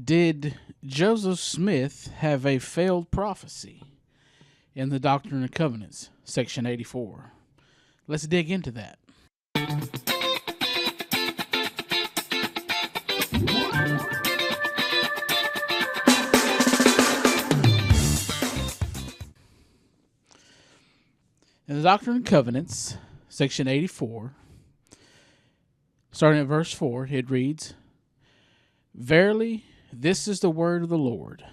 Did Joseph Smith have a failed prophecy in the Doctrine and Covenants, section 84? Let's dig into that. In the Doctrine and Covenants, section 84, starting at verse 4, it reads, "Verily, this is the word of the Lord,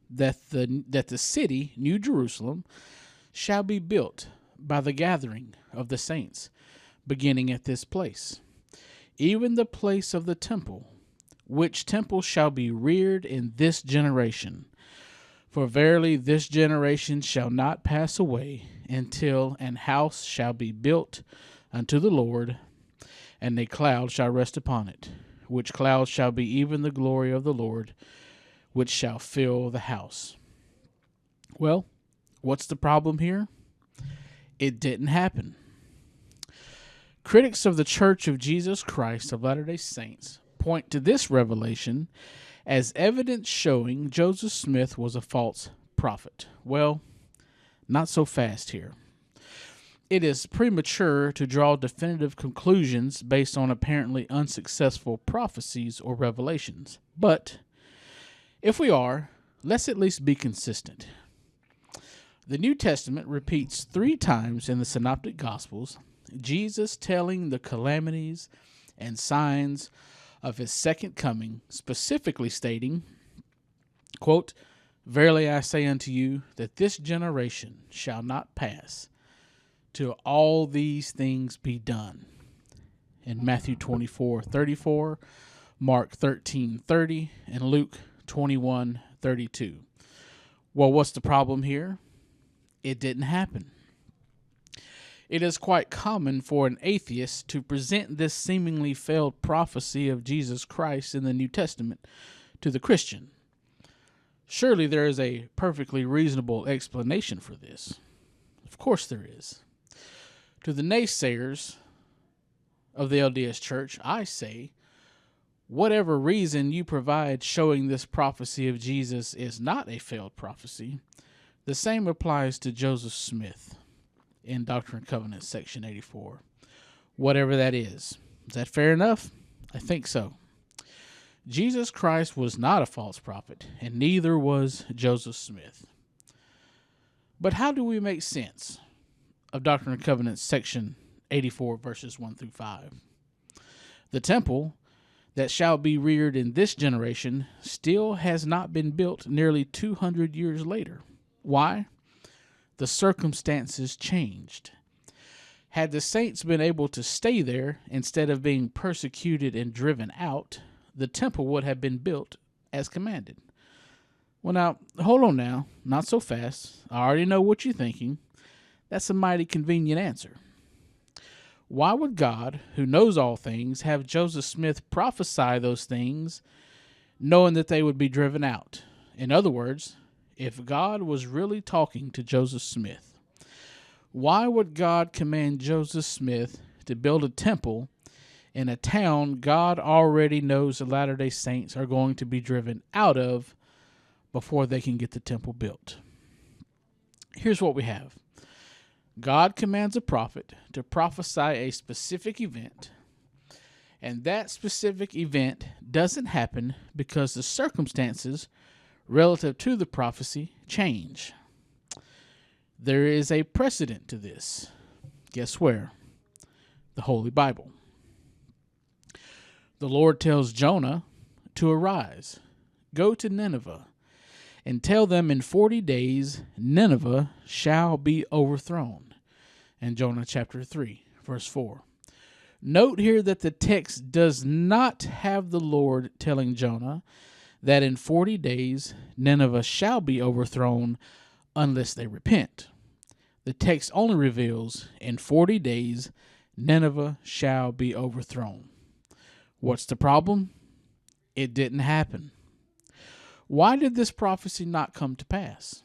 that the city, New Jerusalem, shall be built by the gathering of the saints, beginning at this place, even the place of the temple, which temple shall be reared in this generation. For verily this generation shall not pass away until an house shall be built unto the Lord, and a cloud shall rest upon it, which cloud shall be even the glory of the Lord, which shall fill the house." Well, what's the problem here? It didn't happen. Critics of the Church of Jesus Christ of Latter-day Saints point to this revelation as evidence showing Joseph Smith was a false prophet. Well, not so fast here. It is premature to draw definitive conclusions based on apparently unsuccessful prophecies or revelations. But if we are, let's at least be consistent. The New Testament repeats 3 times in the Synoptic Gospels Jesus telling the calamities and signs of his second coming, specifically stating, quote, "Verily I say unto you, that this generation shall not pass till all these things be done." In Matthew 24:34, Mark 13:30, and Luke 21:32. Well, what's the problem here? It didn't happen. It is quite common for an atheist to present this seemingly failed prophecy of Jesus Christ in the New Testament to the Christian. Surely there is a perfectly reasonable explanation for this. Of course there is. To the naysayers of the LDS Church, I say, whatever reason you provide showing this prophecy of Jesus is not a failed prophecy, the same applies to Joseph Smith in Doctrine and Covenants, section 84. Whatever that is. Is that fair enough? I think so. Jesus Christ was not a false prophet, and neither was Joseph Smith. But how do we make sense of Doctrine and Covenants, section 84, verses 1 through 5? The temple that shall be reared in this generation still has not been built nearly 200 years later. Why? The circumstances changed. Had the saints been able to stay there instead of being persecuted and driven out, the temple would have been built as commanded. Well, now, hold on now. Not so fast. I already know what you're thinking. That's a mighty convenient answer. Why would God, who knows all things, have Joseph Smith prophesy those things, knowing that they would be driven out? In other words, if God was really talking to Joseph Smith, why would God command Joseph Smith to build a temple in a town God already knows the Latter-day Saints are going to be driven out of before they can get the temple built? Here's what we have. God commands a prophet to prophesy a specific event, and that specific event doesn't happen because the circumstances relative to the prophecy change. There is a precedent to this. Guess where? The Holy Bible. The Lord tells Jonah to arise, go to Nineveh, and tell them in 40 days Nineveh shall be overthrown. In Jonah chapter 3, verse 4. Note here that the text does not have the Lord telling Jonah that in 40 days Nineveh shall be overthrown unless they repent. The text only reveals in 40 days Nineveh shall be overthrown. What's the problem? It didn't happen. Why did this prophecy not come to pass?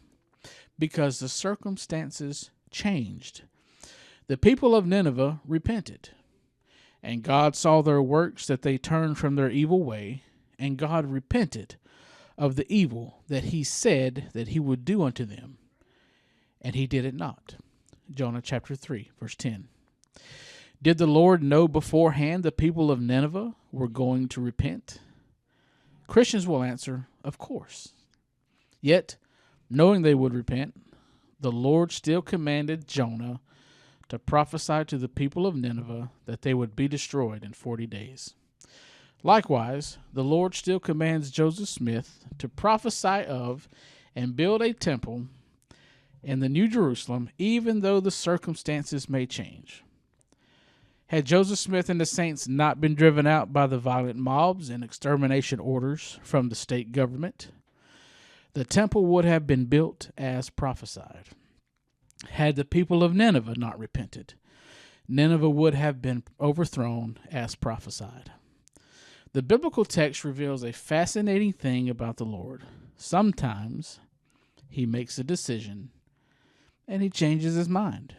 Because the circumstances changed. The people of Nineveh repented, and God saw their works, that they turned from their evil way, and God repented of the evil that he said that he would do unto them, and he did it not. Jonah chapter 3, verse 10. Did the Lord know beforehand the people of Nineveh were going to repent? Christians will answer, of course. Yet, knowing they would repent, the Lord still commanded Jonah to prophesy to the people of Nineveh that they would be destroyed in 40 days. Likewise, the Lord still commands Joseph Smith to prophesy of and build a temple in the New Jerusalem, even though the circumstances may change. Had Joseph Smith and the saints not been driven out by the violent mobs and extermination orders from the state government, the temple would have been built as prophesied. Had the people of Nineveh not repented, Nineveh would have been overthrown as prophesied. The biblical text reveals a fascinating thing about the Lord. Sometimes he makes a decision and he changes his mind,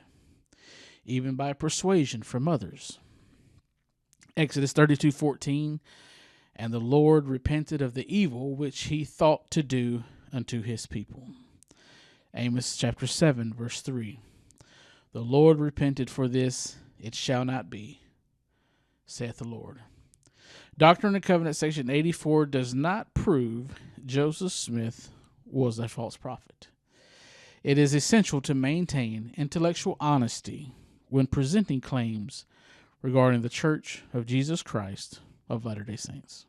even by persuasion from others. Exodus 32:14, and the Lord repented of the evil which he thought to do unto his people. Amos chapter 7, verse 3, the Lord repented for this, it shall not be, saith the Lord. Doctrine and Covenants section 84 does not prove Joseph Smith was a false prophet. It is essential to maintain intellectual honesty when presenting claims regarding the Church of Jesus Christ of Latter-day Saints.